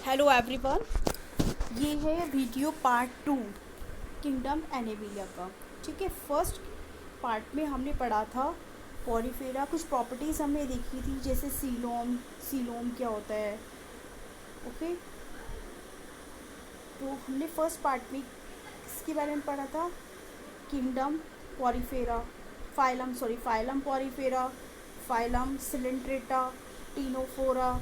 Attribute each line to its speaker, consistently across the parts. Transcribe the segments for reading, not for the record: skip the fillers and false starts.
Speaker 1: Hello everyone, ये है video part 2 kingdom एनेबिलिया का। ठीक है, फर्स्ट पार्ट में हमने पढ़ा था पॉरीफेरा, कुछ प्रॉपर्टीज़ हमने देखी थी जैसे सीलोम। सीलोम क्या होता है? ओके, तो हमने फर्स्ट पार्ट में इसके बारे में पढ़ा था, kingdom Porifera, phylum Porifera, phylum Coelenterata, Ctenophora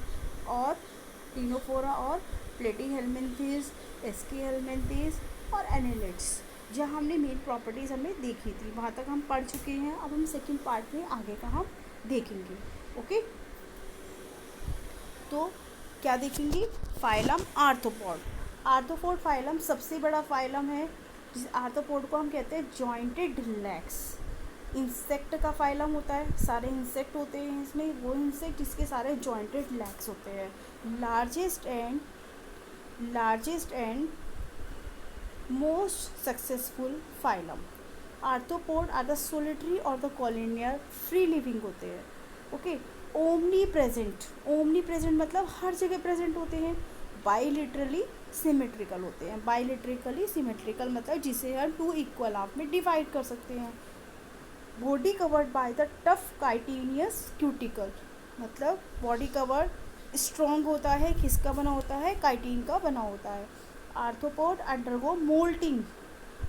Speaker 1: और प्लेटी हेलमिंथीज, एस्की हेलमिंथीज और एनेलिड्स। जहाँ हमने मेन प्रॉपर्टीज़ हमें देखी थी, वहाँ तक हम पढ़ चुके हैं। अब हम सेकंड पार्ट में आगे का हम देखेंगे। ओके, तो क्या देखेंगे? Phylum arthropod. आर्थ्रोपोड फाइलम सबसे बड़ा फाइलम है। जिस आर्थ्रोपोड को हम कहते हैं जॉइंटेड लेग्स। इंसेक्ट का फाइलम होता है, सारे इंसेक्ट होते हैं इसमें, वो इंसेक्ट जिसके सारे जॉइंटेड लेग्स होते हैं। Largest and most successful phylum. Arthropod are the solitary और द कॉलोनियल फ्री लिविंग होते हैं। ओके, ओमनी प्रेजेंट मतलब हर जगह प्रेजेंट होते हैं। बाईलिटरली सिमेट्रिकल होते हैं। बाईलिटरली सिमेट्रिकल मतलब जिसे हम टू इक्वल हाफ में डिवाइड कर सकते हैं। Body covered by the tough chitinous cuticle, मतलब बॉडी कवर्ड स्ट्रॉन्ग होता है। किसका बना होता है? काइटिन का बना होता है। Arthropod undergo moulting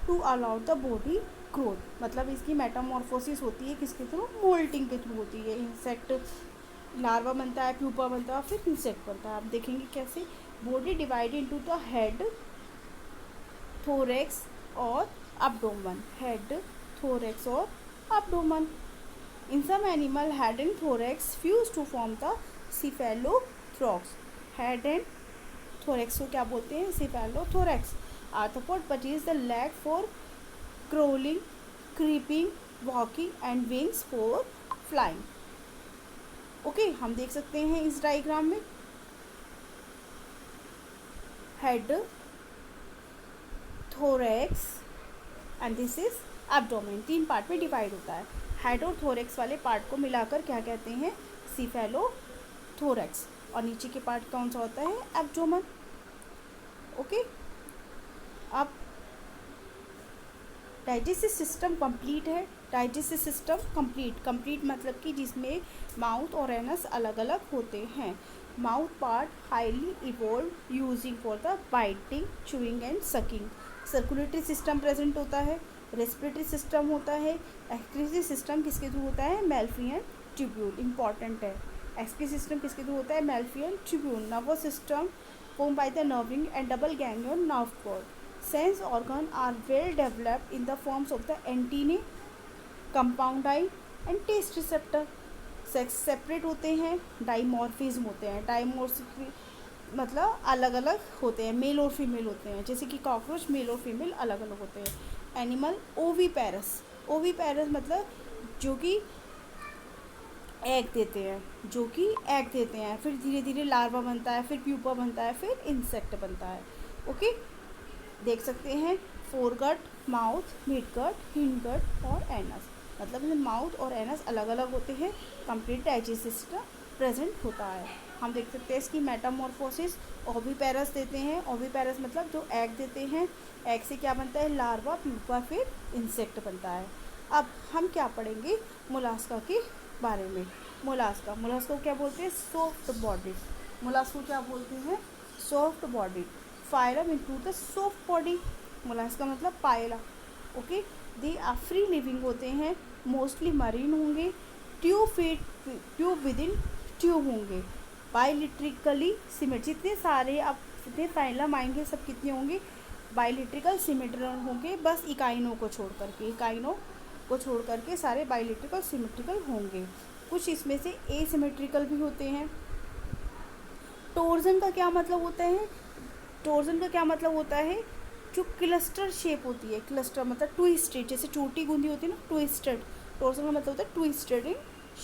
Speaker 1: to allow the body growth, मतलब इसकी मेटामॉर्फोसिस होती है किसके थ्रू? मोल्टिंग के थ्रू होती है। इंसेक्ट लार्वा बनता है, प्यूपा बनता है, फिर इंसेक्ट बनता है। आप देखेंगे कैसे। Body divide into the head, thorax और abdomen, हेड, thorax और abdomen. In some animal, head and thorax fuse to form the cephalothorax. Head and thorax को क्या बोलते हैं? cephalothorax. Arthropod purchase the leg for crawling, creeping, walking and wings for flying. Okay, हम देख सकते हैं इस डायग्राम में head, thorax and this is abdomen. 3 part में डिवाइड होता है। हेड और थोरेक्स वाले पार्ट को मिलाकर क्या कहते हैं? सीफेलोथोरेक्स। और नीचे के पार्ट कौन सा होता है? एब्डोमेन। ओके, अब डाइजेस्टिव सिस्टम कंप्लीट है। डाइजेस्टिव सिस्टम कंप्लीट मतलब कि जिसमें माउथ और एनस अलग अलग होते हैं। Mouth part highly evolve using for the biting, chewing and sucking. Circulatory system present होता है। रेस्पिरेटरी सिस्टम होता है। एक्सक्रीटरी सिस्टम किसके थ्रू होता है? मेल्फियन ट्यूब्यूल, इंपॉर्टेंट है। एक्सक्रीटरी सिस्टम किसके थ्रू होता है? Malpighian tubule. Nervous system formed by the nerving and double ganglion nerve cord. Sense organs are well developed in the forms of the antennae, compoundine and taste receptor. Sex separate होते हैं, dimorphism होते हैं। Dimorphism मतलब अलग अलग होते हैं, mail और फीमेल होते हैं। जैसे कि कॉकरोच मेल और फीमेल अलग अलग होते हैं। एनिमल ओवीपेरस मतलब जो कि एग देते हैं, फिर धीरे धीरे लार्वा बनता है, फिर प्यूपा बनता है, फिर इंसेक्ट बनता है। ओके, देख सकते हैं फोरगट, माउथ, मिडगट, हिंडगट और एनस, मतलब माउथ और एनस अलग अलग होते हैं। कंप्लीट डाइजेस्टिव सिस्टम प्रेजेंट होता है। हम देख सकते हैं इसकी मेटामॉर्फोसिस। ओविपेरस देते हैं, ओविपेरस मतलब जो एग देते हैं, एग से क्या बनता है? लार्वा, प्यूपा, फिर इंसेक्ट बनता है। अब हम क्या पढ़ेंगे? मोलास्का के बारे में। मोलास्का को क्या बोलते हैं? Soft body. मोलास्का को क्या बोलते हैं? Soft body. Phylum include the soft body. Mollusca मतलब Pila. Okay, they are free living होते हैं, मोस्टली मरीन होंगे, ट्यूब विद इन ट्यूब होंगे, बाईलिट्रिकली सिमेट्रिक। जितने फाइलम आएंगे सब कितने होंगे? बाईलिट्रिकल सिमेट्रिकल होंगे, बस इकाइनों को छोड़ करके सारे बाईलिट्रिकल सिमेट्रिकल होंगे। कुछ इसमें से एसिमेट्रिकल भी होते हैं। टोर्जन का क्या मतलब होता है? जो क्लस्टर शेप होती है, क्लस्टर मतलब ट्विस्टेड, जैसे चोटी गूंदी होती है ना, ट्विस्टेड। टोर्जन का मतलब होता है twisted in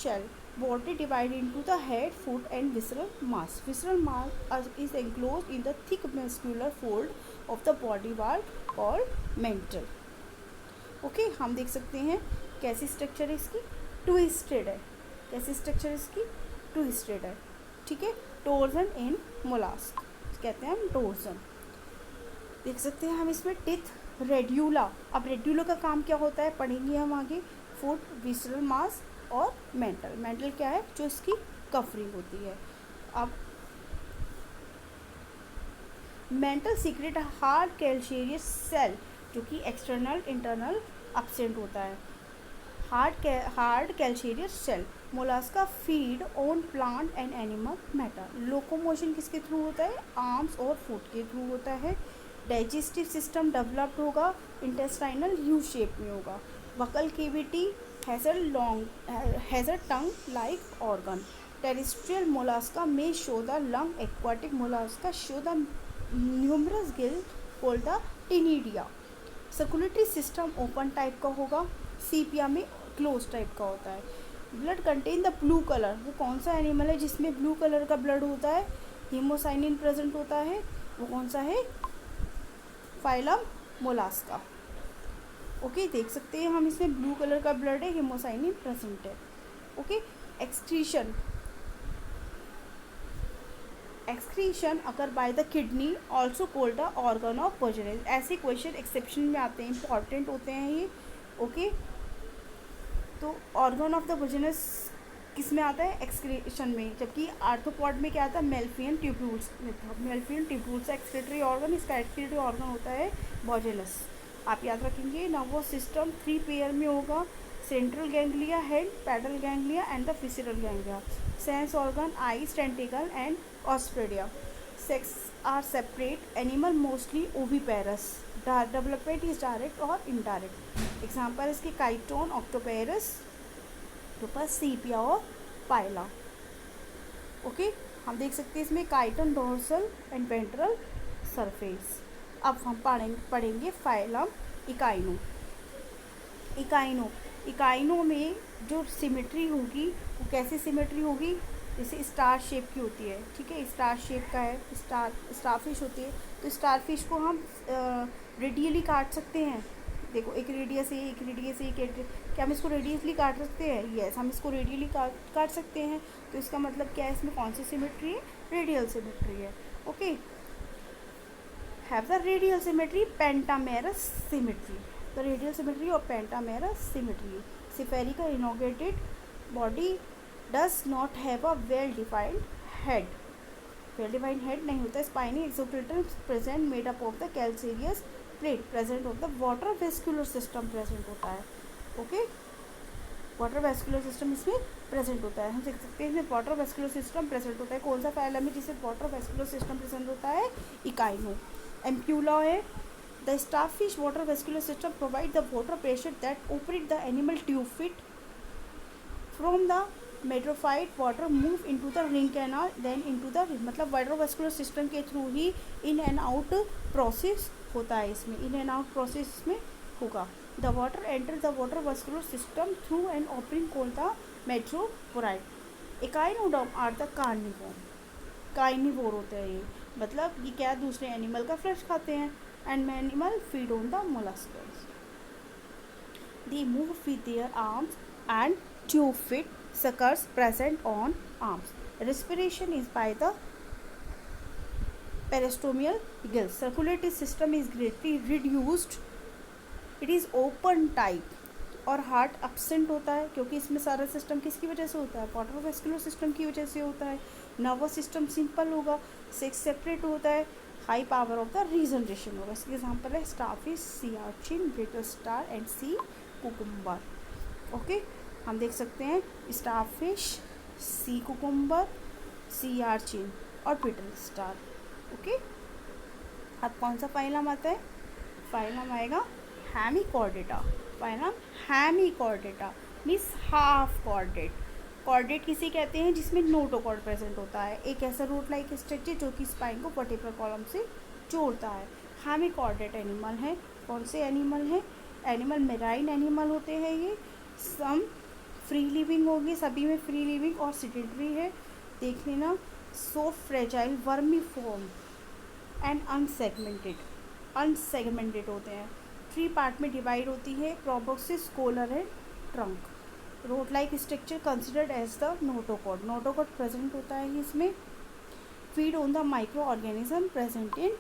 Speaker 1: shell. Body divide into the head, foot and visceral mass. Visceral mass is enclose in the thick muscular fold of the body wall called mantle. Okay, हम देख सकते हैं कैसी स्ट्रक्चर है इसकी? ट्विस्टेड है। कैसी स्ट्रक्चर इसकी? ट्विस्टेड है। ठीक है, टोर्जन इन मोलास्क। कहते हैं हम डोर्सल। देख सकते हैं हम इसमें टिथ, रेड्यूला। अब रेड्यूला का काम क्या होता है पढ़ेंगे हम आगे। फुट, विसरल मास और मेंटल। मेंटल क्या है, जो इसकी कवरिंग होती है। अब mantle secrete hard calcareous shell, जो कि एक्सटर्नल इंटरनल एब्सेंट होता है। Hard calcareous shell. Mollusca feed on plant and animal matter. Locomotion किसके थ्रू होता है, आर्म्स और फुट के थ्रू होता है। डाइजेस्टिव सिस्टम डेवलप्ड होगा, इंटेस्टाइनल यू शेप में होगा। Buccal cavity has a tongue like organ. Terrestrial Mollusca में show the lung, aquatic Mollusca show the numerous gill called the ctenidia. Circulatory system open type का होगा, सीपिया में close type का होता है। Blood contain the blue colour, वो कौन सा एनिमल है जिसमें ब्लू कलर का ब्लड होता है, हीमोसाइनिन प्रेजेंट होता है, वो कौन सा है, फाइलम मोलास्का। ओके, देख सकते हैं हम इसमें ब्लू कलर का ब्लड है, हीमोसाइनिन प्रेजेंट है। ओके, एक्सक्रीशन अगर by the kidney also called the organ of Bojanus. ऐसे क्वेश्चन एक्सेप्शन में आते हैं, इंपॉर्टेंट होते हैं ये। ओके, तो ऑर्गन ऑफ द वोजेनेस किस में आता है, एक्सक्रीशन में, जबकि आर्थ्रोपॉड में क्या आता है, मेल्फियन ट्यूब्यूल्स में था। मेल्फियन ट्यूब्यूल्स एक्सक्रीटरी ऑर्गन, इसका एक्सक्रीटरी ऑर्गन होता है वोजेनस। आप याद रखेंगे। नर्वस सिस्टम 3 पेयर में होगा, central ganglia, head, pedal ganglia and the visceral ganglia. Sense organ, eyes, tentacle and osphradia. Sex are separate, animal mostly oviparous. Development is direct और indirect. Example इसके chiton, ऑक्टोपेरस, octopus, सीपिया और पाइला। Okay, हम देख सकते हैं इसमें chiton, dorsal and ventral surface. अब हम पढ़ेंगे फाइलम इकाइनो। इकाइनो में जो सिमेट्री होगी वो कैसी सिमेट्री होगी, जैसे स्टार शेप की होती है। ठीक है, स्टार शेप का है, स्टारफिश होती है। तो स्टारफिश को हम रेडियली काट सकते हैं। देखो, एक रेडियस है, एक रेडियस है, क्या हम इसको रेडियसली काट सकते हैं? यस, हम इसको रेडियली काट सकते हैं। तो इसका मतलब क्या है, इसमें कौन सी सिमेट्री है, रेडियल सिमेट्री है। Okay, have the radial symmetry, pentamerous symmetry. The radial symmetry और pentamerous symmetry. Spherical elongated body does not have a well defined head. Well defined head नहीं होता। Spiny exoskeleton present made up of the calcareous plate present of the water vascular system present होता है। Okay, water vascular system इसमें present होता है। हम देख सकते हैं इसमें वाटर वेस्कुलर सिस्टम प्रेजेंट होता है। कौन सा फाइलम है जिससे वाटर वेस्कुलर सिस्टम प्रेजेंट होता है, इकाइनो। एम्प्यूला है, the starfish water vascular system provide the water pressure that operate the animal tube feet from the madreporite water move into the ring canal then into the, मतलब water vascular system के through ही in and out process होता है। इसमें in and out process में होगा। The water enter the water vascular system through an opening called the madreporite. Echinoderm are the carnivore होते हैं ये, मतलब ये क्या दूसरे एनिमल का फ्लैश खाते हैं। And animal feed on the molluscs. They move with their arms and tube fit suckers present on arms. Respiration is by the peristomial gills. Circulatory system is greatly reduced. It is open type और heart absent होता है, क्योंकि इसमें सारा system किसकी वजह से होता है, वाटर वेस्कुलर सिस्टम की वजह से होता है। नर्वस सिस्टम सिंपल होगा, सेक्स सेपरेट होता है, high power of the regeneration होगा। इसके एग्जाम्पल है starfish, sea urchin, brittle star and sea cucumber. Okay, हम देख सकते हैं स्टारफिश, सी कुकुम्बर, सी आर्चिन और ब्रिटल स्टार। ओके, अब कौन सा फाइलम आता है, फाइलम आएगा Hemichordata. Phylum Hemichordata means half chordate. Chordate किसे कहते हैं, जिसमें नोटोकॉर्ड प्रेजेंट होता है, एक ऐसा रूट लाइक स्ट्रक्चर जो कि स्पाइन को वर्टिब्रल कॉलम से जोड़ता है। हेमिकॉर्डेट एनिमल है। कौन से एनिमल है, एनिमल मेराइन एनिमल होते हैं ये। सम फ्री लिविंग होगी, सभी में फ्री लिविंग और सेडेंटरी है। देख लेना, so fragile, vermiform and unsegmented होते हैं। 3 पार्ट में डिवाइड होती है, proboscis, collar and trunk. Rod like structure considered as the notochord. Notochord present होता है इसमें। Feed on the micro organism present in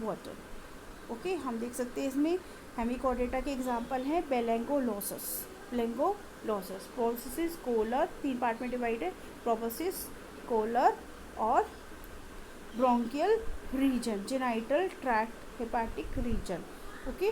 Speaker 1: water. Okay, हम देख सकते हैं इसमें हेमिकोडेटा के एग्जाम्पल हैं Balanoglossus. Balanoglossus proboscis collar, 3 part में डिवाइडेड, प्रोपोसिस कोलर और branchial region, genital tract, hepatic region. Okay,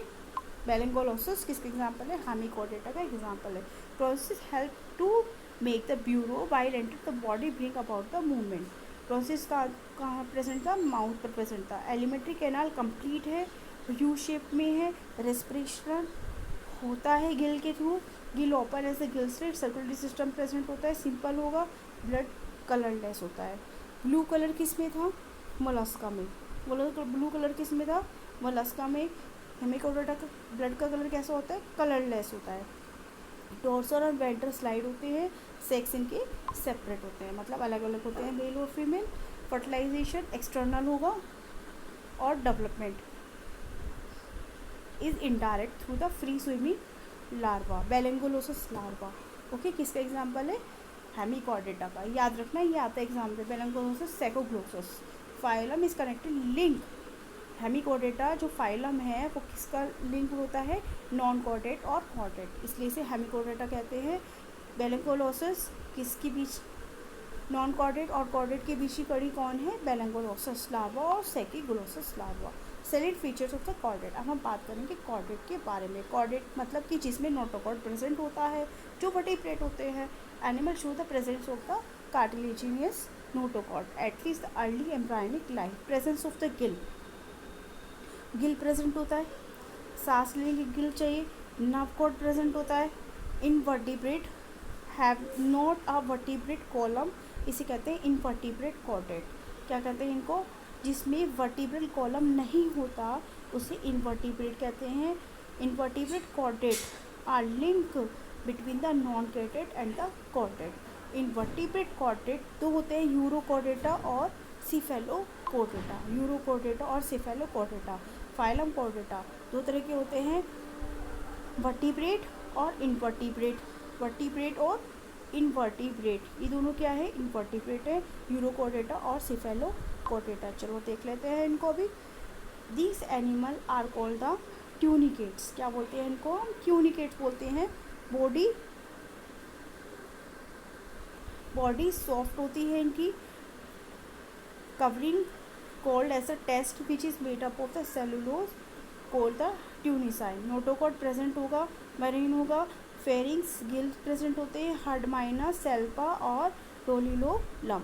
Speaker 1: बेलेंगोलोसस किसका एग्जाम्पल है? हेमिकोडेटा का एग्जाम्पल है। Process help to make the burrow while enter the body bring about the movement. Process का कहाँ present था? Mouth पर प्रेजेंट था। एलिमेंट्री कैनाल कंप्लीट है, यू शेप में है, रेस्पिरेशन होता है गिल के थ्रू, gill open as gill slit, circulatory system present होता है, सिंपल होगा, ब्लड कलरलेस होता है। ब्लू कलर किस में था? मोलस्का में। ब्लू कलर किस में था? मोलस्का में। हेमिकोडेटा का ब्लड का कलर कैसा होता है? कलरलेस होता है। डोर्सल और वेंट्रल स्लाइड होते हैं, सेक्स इनके सेपरेट होते हैं, मतलब अलग अलग होते हैं मेल और फीमेल। फर्टिलाइजेशन एक्सटर्नल होगा और development is indirect through the free swimming larva, Balanoglossus larva. Okay, किसका एग्जाम्पल है? हेमिकोडेटा का। याद रखना, ये आता है एग्जाम में, Balanoglossus Saccoglossus. Phylum is connected link. Hemichordata जो फाइलम है वो किसका लिंक होता है? नॉन कॉर्डेट और कॉर्डेट, इसलिए इसे हेमिकोडेटा कहते हैं। बेलेंगोलोसस किसके बीच? नॉन कॉर्डेट और कॉर्डेट के बीच की कड़ी कौन है? बेलेंगोलोसस लार्वा और Saccoglossus larva. Select features of the chordate. अब हम बात करेंगे कॉर्डेट के बारे में। कॉर्डेट मतलब कि जिसमें नोटोकॉर्ड प्रेजेंट होता है, जो वर्टिब्रेट होते हैं। Animal show the presence of the cartilaginous notochord at least the early embryonic life. Presence of the Gill, Gill present होता है, सांस लेने की गिल चाहिए, नर्व कॉर्ड प्रेजेंट होता है। Invertebrate have not a vertebrate column, इसे कहते हैं इनवर्टिब्रेट कॉर्डेट। क्या कहते हैं इनको? जिसमें वर्टिब्रल कॉलम नहीं होता उसे इनवर्टिब्रेट कहते हैं। Invertebrate chordate are link between the non chordate and the chordate. Invertebrate chordate दो होते हैं, यूरोकॉर्डेटा और सिफेलोकॉर्डेटा। यूरोकॉर्डेटा और सिफेलोकॉर्डेटा। फाइलम कॉर्डेटा दो तरह के होते हैं, वर्टिब्रेट और इनवर्टिब्रेट। वर्टिब्रेट और इनवर्टिब्रेट, ये दोनों क्या है? इनवर्टिब्रेट है, यूरोकॉर्डेटा और सिफेलोकॉर्डेटा। चलो देख लेते हैं इनको अभी। These animal are called the tunicates. क्या बोलते हैं इनको? हम ट्यूनिकेट्स बोलते हैं। बॉडी सॉफ्ट होती है इनकी, covering called as a test which is made up of the cellulose called the tunicin. Notochord present होगा, मरीन होगा, फेरिंग्स गिल प्रेजेंट होते हैं, हर्डमाइना, सेल्पा और रोलिलोलम।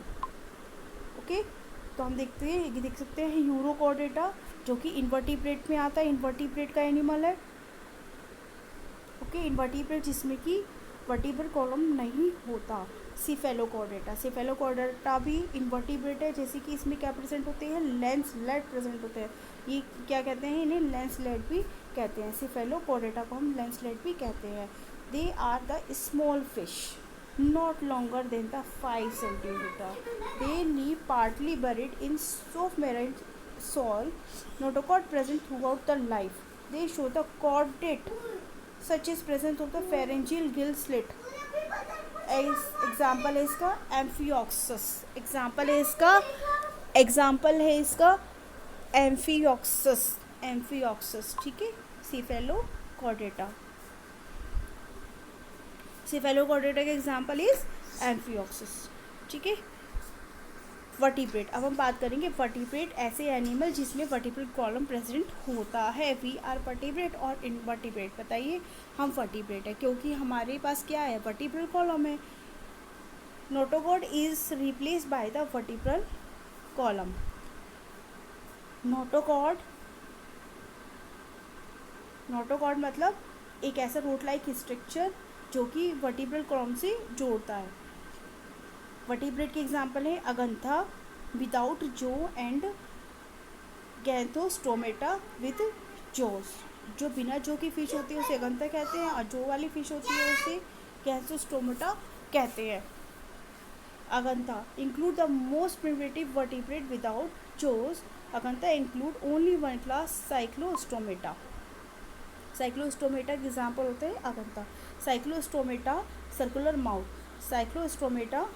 Speaker 1: ओके, तो हम देखते हैं, ये देख सकते हैं यूरोकॉर्डेटा जो कि इनवर्टिब्रेट में आता है, इनवर्टिब्रेट का एनिमल है। ओके, इनवर्टिब्रेट जिसमें कि वर्टिब्रल कॉलम नहीं होता। सिफेलोकॉर्डेटा, सिफेलोकॉर्डेटा भी इनवर्टिब्रेट है, जैसे कि इसमें क्या प्रेजेंट होते हैं? लैंसलेट प्रेजेंट होते हैं। ये क्या कहते हैं? इन्हें लैंसलेट भी कहते हैं। सिफेलोकॉर्डेटा को हम लैंसलेट भी कहते हैं। They are the small fish not longer than the 5 centimetre. They live partly buried in soft marine soil. Notochord present throughout the life. They show the chordate such as presence of the pharyngeal gill slit. Example है इसका amphioxus. Example है इसका amphioxus. ठीक है, cephalochordata का example is amphioxus. ठीक है, vertebrate. अब हम बात करेंगे वर्टिब्रेट, ऐसे एनिमल जिसमें वर्टिब्रल कॉलम प्रेजेंट होता है। वी आर वर्टिब्रेट और इनवर्टिब्रेट। बताइए, हम वर्टिब्रेट है क्योंकि हमारे पास क्या है? वर्टिब्रल कॉलम है। Notochord is replace by the vertebral column. Notochord मतलब एक ऐसा रोड लाइक स्ट्रक्चर जो कि वर्टिब्रल कॉलम से जोड़ता है। वर्टिब्रेट के एग्जाम्पल है अगंथा विदाउट जो एंड गैंथोस्टोमेटा विद जोस। जो बिना जो की फिश होती है उसे अगंथा कहते हैं और जो वाली फिश होती है उसे गैंथोस्टोमेटा कहते हैं। Agnatha include the most primitive vertebrate without jaws. Agnatha include only one class Cyclostomata. Cyclostomata के एग्जाम्पल होते हैं Agnatha. Cyclostomata circular mouth, Cyclostomata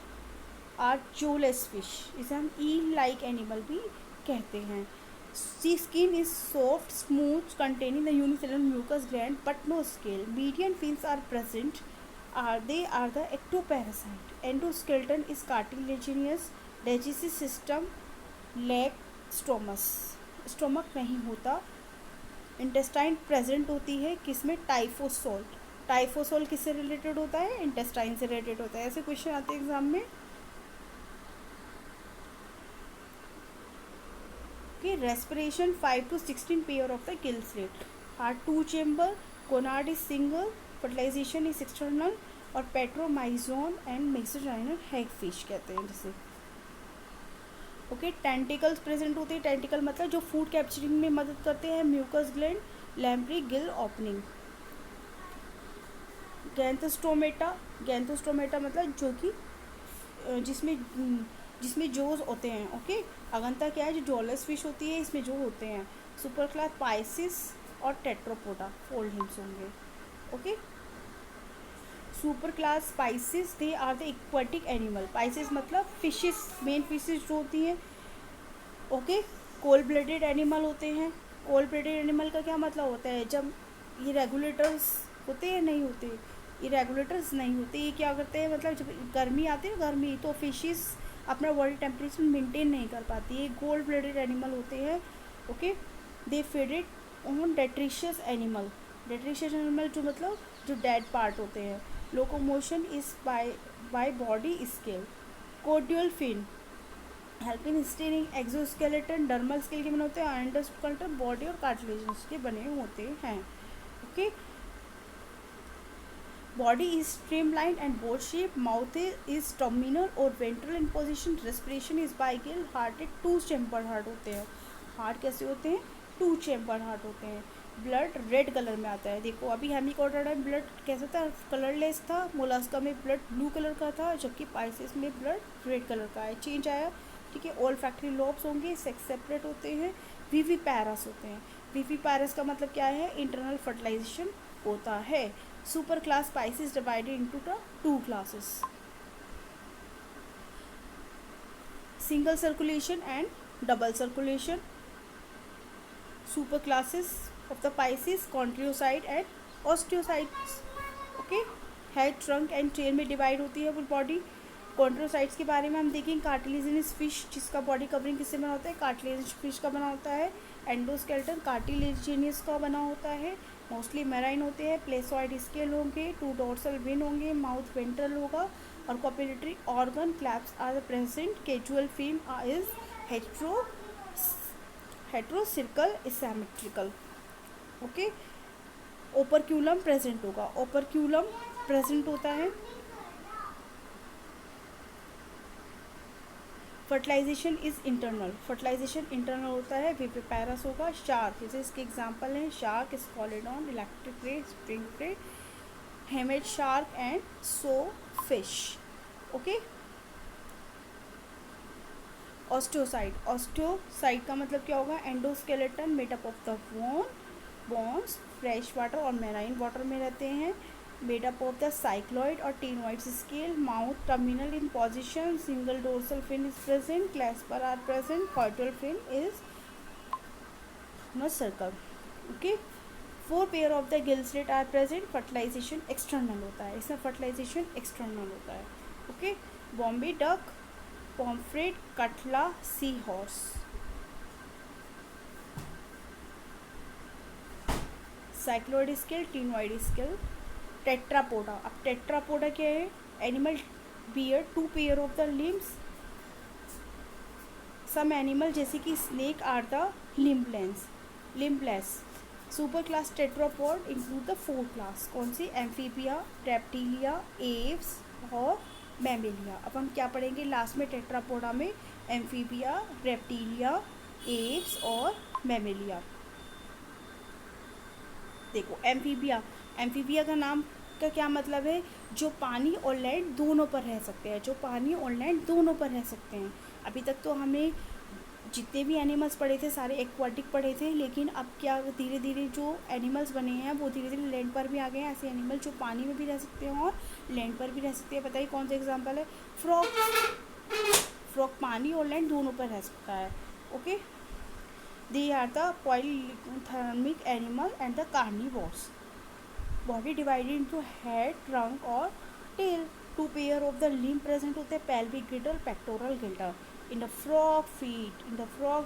Speaker 1: are jawless fish, इसे हम ईल लाइक एनिमल भी कहते हैं. The skin is soft smooth containing the unicellular mucus gland but no scale. Median fins are present. They are the ectoparasite. Endoskeleton is cartilaginous. Digestive system lack stomach. Stomach नहीं होता. Intestine present होती है किसमें? टाइफोसोल. टाइफोसोल किससे related होता है? Intestine से related होता है. ऐसे क्वेश्चन आते हैं एग्जाम में. Okay, respiration 5 to 16 pair of the gill slit. Heart 2 chamber, gonad is single, fertilization is external और पेट्रोमाइजोन एंड मेसोजाइनल हैगफिश कहते हैं जिसे. ओके, टेंटिकल्स प्रेजेंट होते हैं. टेंटिकल मतलब जो फूड कैप्चरिंग में मदद करते हैं. Mucus gland, lamprey, gill opening. Gnathostomata, Gnathostomata मतलब जो कि जिसमें जोज होते हैं. ओके, अगंता क्या है? जो जॉलेस फिश होती है इसमें जो होते हैं. सुपर क्लास पाइसिस और टेट्रोपोडा फोल्ड हिम्स होंगे. Okay, super class pisces they are the aquatic animal. Pisces मतलब फिशेस, मेन फिशेस जो होती हैं. ओके, कोल्ड ब्लडेड एनिमल होते हैं. कोल्ड ब्लडेड एनिमल का क्या मतलब होता है? जब ये रेगुलेटर्स होते हैं नहीं होते, ये रेगुलेटर्स नहीं होते, ये क्या करते हैं? मतलब जब गर्मी आती है गर्मी, तो फिशेस अपना बॉडी टेम्परेचर मेंटेन नहीं कर पाती. ये कोल्ड ब्लडेड एनिमल होते हैं. Okay, they feeded on detritus animal. Detritus animal जो मतलब जो डेड पार्ट होते हैं. Locomotion is by body scale. Caudal fin help in steering. Exoskeleton dermal scale के बने होते हैं. एंडोस्केलेटन बॉडी और कार्टिलेज के बने होते हैं. Okay, body is streamline and boat shape. Mouth is terminal और ventral in position. Respiration is by gill. Heart two chamber heart होते हैं. हार्ट कैसे होते हैं? टू चैम्बर हार्ट होते हैं. ब्लड रेड कलर में आता है. देखो अभी हेमिकोडोडा में ब्लड कैसा था? कलरलेस था. मोलास्का में ब्लड ब्लू कलर का था, जबकि पाइसेस में ब्लड रेड कलर का है. चेंज आया. ठीक है, ऑल फैक्ट्री लोब्स होंगे, सेक्स सेपरेट होते हैं. वीवी पैरस होते हैं. वीवी पैरस का मतलब क्या है? इंटरनल फर्टिलाइजेशन होता है. Super class pisces divided into the two classes, single circulation and double circulation. Super classes of the Pisces, chondriocyte and osteocytes. Okay, head, trunk and tail में डिवाइड होती है फुल बॉडी. कॉन्ड्रोसाइट्स के बारे में हम देखेंगे. कार्टिलेजिनस फिश जिसका body covering किससे बना होता है? कार्टिलेजिनस फिश का बना होता है. एंडोस्केलेटन कार्टिलेजिनियस का बना होता है. मोस्टली मैराइन होते हैं. प्लेसॉइड स्केल होंगे. टू डोर्सल विन होंगे. माउथ वेंट्रल होगा. और copulatory organ claspers are the present. Caudal fin is heterocercal asymmetrical. Okay, operculum present होगा. ओपरक्यूलम प्रेजेंट होता है. Fertilization is internal. Fertilization internal होता है. विविपैरस होगा. शार्क जैसे इसके एग्जांपल हैं. Shark, Scoliodon, electric ray, spring ray, हेमेज shark and so fish. Okay, osteocyte. Osteocyte का मतलब क्या होगा? Endoskeleton made up of the bones. Fresh water और मैराइन वाटर में रहते हैं. Made up of the cycloid और ctenoids scale. Mouth terminal in position. Single dorsal fin is present. Clasper are present. Caudal fin is not circle. Okay, 4 pair of the gill slit are present. Fertilization external होता है. इसमें fertilization external होता है. Okay, Bombay duck, pomfret, catla, sea horse. Cycloid scale, ctenoid scale. Tetrapoda. अब Tetrapoda क्या है? Animal beer 2 pair of the limbs. Some animal जैसे कि snake are the limbless. Super class tetrapod include the 4 class. कौन सी? Amphibia, reptilia, aves और mammalia. अब हम क्या पढ़ेंगे लास्ट में टेट्रापोडा में? एम्फीबिया, रेप्टिलिया, एव्स और मैमेलिया. देखो एम्फीबिया का नाम का क्या मतलब है? जो पानी और लैंड दोनों पर रह सकते हैं. जो पानी और लैंड दोनों पर रह सकते हैं. अभी तक तो हमें जितने भी एनिमल्स पढ़े थे सारे एक्वाटिक पढ़े थे, लेकिन अब क्या धीरे धीरे जो एनिमल्स बने हैं वो धीरे धीरे लैंड पर भी आ गए हैं. ऐसे एनिमल जो पानी में भी रह सकते हैं और लैंड पर भी रह सकते हैं. बताइए कौन सा एग्जांपल है? फ्रॉग. फ्रॉग पानी और लैंड दोनों पर रह सकता है. Okay, they are the poikilothermic animal and the carnivores. Body divided into head, trunk और tail. Two pair of the limb present होते हैं, pelvic girdle, pectoral girdle. In the frog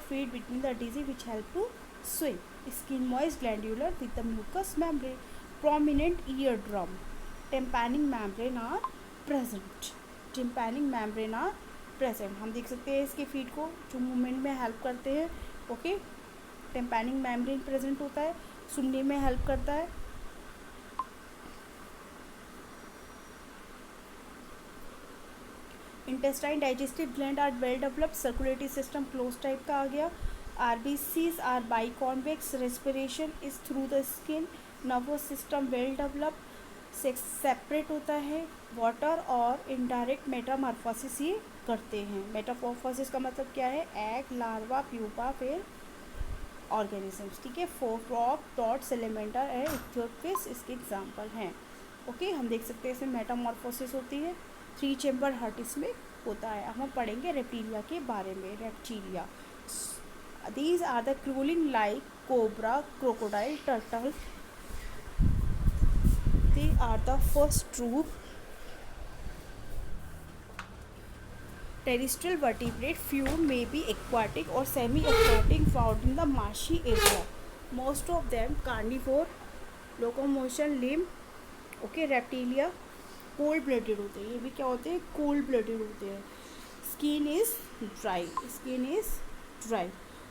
Speaker 1: feet between the digit which help to swim. Skin moist, glandular with the mucous membrane. Prominent eardrum. Tympanic membrane are present. हम देख सकते हैं इसके feet को जो movement में हेल्प करते हैं. ओके, टिम्पैनिक मेम्ब्रेन प्रेजेंट होता है, सुनने में हेल्प करता है. Intestine, digestive gland are well developed. Circulatory system close type का आ गया. RBCs are biconvex. Respiration is through the skin. Nervous system well developed. Sex separate होता है. वाटर और इनडायरेक्ट मेटामॉर्फोसिस ये करते हैं. मेटामॉर्फोसिस का मतलब क्या है? एग, लार्वा, प्यूपा, फिर ऑर्गेनिजम्स. ठीक है. फ्रॉग, टॉड, सेलेमेंडर एंड इक्थोफिस इसके एग्जाम्पल हैं. ओके, हम देख सकते हैं इसमें मेटामॉर्फोसिस होती है. 3 चैम्बर हार्ट इसमें होता है. अब हम पढ़ेंगे रेप्टिलिया के बारे में. Reptilia, these are the crawling like cobra, crocodile, turtle. They are the first true terrestrial vertebrate. Few may be aquatic or semi-aquatic, found in the marshy area. Most of them carnivore. Locomotion, limb. Okay, reptilia cold blooded होते हैं. ये भी क्या होते हैं? cold blooded होते हैं. Skin is dry.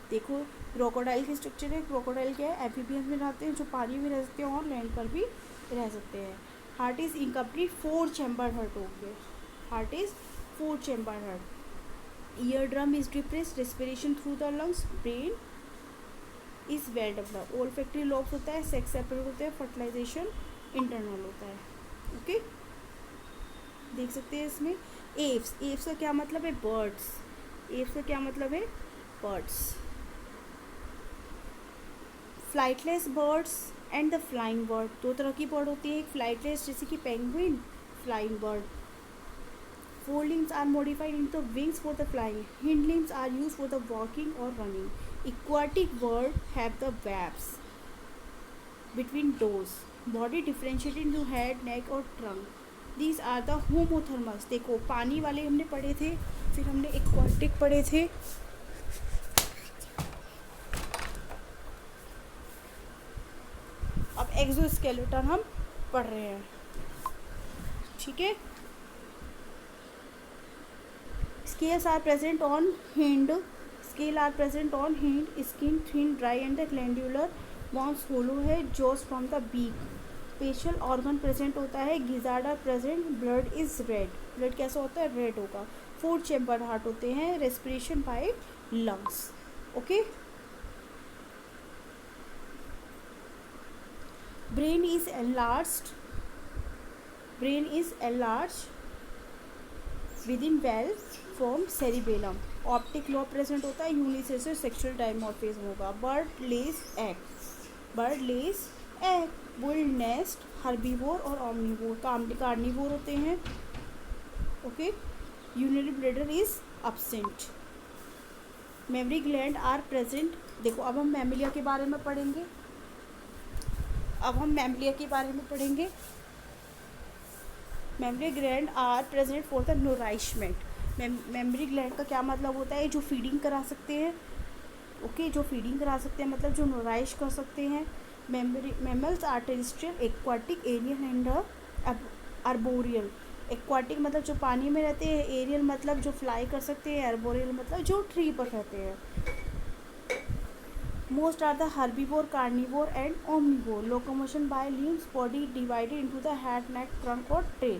Speaker 1: देखो, क्रोकोडाइल की स्ट्रक्चर है. क्रोकोडाइल क्या है? एम्फीबियंस में रहते हैं, जो पानी में रह सकते हैं और लैंड पर भी रह सकते हैं. Heart is incomplete. 4 chamber heart हो गए. Heart is 4 chamber heart. Ear drum is depressed. Respiration through the lungs. Brain is well developed. Olfactory lobes होता है. सेक्स सेपरेट होता है. फर्टिलाइजेशन इंटरनल होता है. ओके, देख सकते हैं इसमें. एव्स का क्या मतलब है? बर्ड्स. एव्स का क्या मतलब है? Birds. Flightless birds and the flying bird. 2 तरह की बर्ड होती है. एक फ्लाइटलेस जैसे कि penguin, flying bird. 4 limbs are modified into wings for the flying. Hind limbs are used for the walking or running. Aquatic bird have the webs between toes. Body differentiated into head, neck और trunk. These are the homothermus. देखो, पानी वाले हमने पढ़े थे, फिर हमने aquatic पढ़े थे. अब एक्सोस्केलेटन हम पढ़ रहे हैं. ठीक है. Scales are present on hind. Skin thin, dry and the glandular. Bones hollow है. Jaws from the beak. Facial organ present होता है. Gizzard are present. Blood is red. Blood कैसा होता है? रेड होगा. 4 चैम्बर हार्ट होते हैं. Respiration by lungs. Okay. Brain is enlarged within valve from cerebellum. Optic lobe present होता है. यूनिसेक्सुअल सेक्सुअल डायमॉर्फिज्म होगा. Bird lays egg. Bull nest. Herbivore और omnivore. कार्निवोर होते हैं. Okay. Urinary bladder is absent. Mammary gland are present. देखो, अब हम Mammalia के बारे में पढ़ेंगे. Mammary gland are present for the nourishment. Mammary gland का क्या मतलब होता है? जो फीडिंग करा सकते हैं. ओके, जो फीडिंग करा सकते हैं मतलब जो नोरिश कर सकते हैं. Mammals are terrestrial, aquatic, aerial and arboreal. Aquatic मतलब जो पानी में रहते हैं. एरियल मतलब जो फ्लाई कर सकते हैं. आर्बोरियल मतलब जो ट्री पर रहते हैं. Most are the herbivore, carnivore and omnivore. Locomotion by limbs. Body divided into the head, neck, trunk और tail.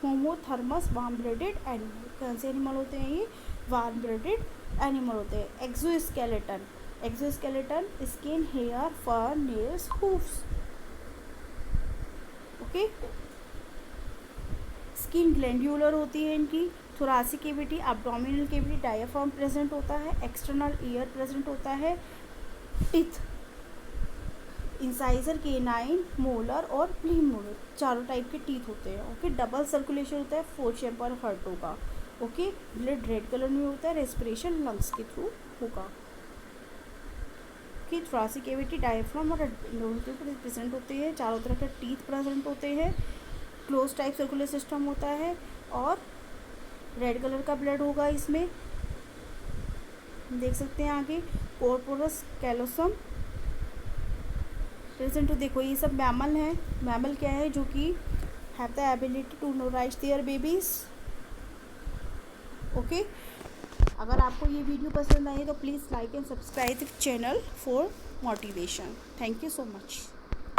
Speaker 1: Homothermus, warm-blooded animal. कौन से एनिमल होते हैं ये? warm-blooded एनिमल होते हैं. Exoskeleton skin, hair, fur, nails, hoofs. Okay. Skin glandular होती है इनकी. Thoracic cavity, abdominal cavity, diaphragm present होता है. एक्सटर्नल ईयर प्रेजेंट होता है. टीथ इंसाइजर, केनाइन, मोलर और प्रीमोलर, चारों टाइप के टीथ होते हैं। ओके, डबल सर्कुलेशन होता है फोर्थ चैम्बर हार्टों का। ओके, ब्लड रेड कलर में होता है, रेस्पिरेशन लंग्स के थ्रू होगा। कि थोरेसिक कैविटी, डायफ्राम और प्रेजेंट होते हैं, चारों तरफ के टीथ प्रेजेंट होते हैं, क्लोज टाइप सर्कुलर सिस्टम होता है और रेड कलर का ब्लड होगा इसमें, देख सकते हैं आगे। कॉर्पोरस कैलोसम प्रेजेंट हो। देखो ये सब मैमल हैं। मैमल क्या है, जो कि have the ability to nourish their babies. Okay, अगर आपको ये वीडियो पसंद आई तो please like and subscribe the channel for motivation. Thank you so much.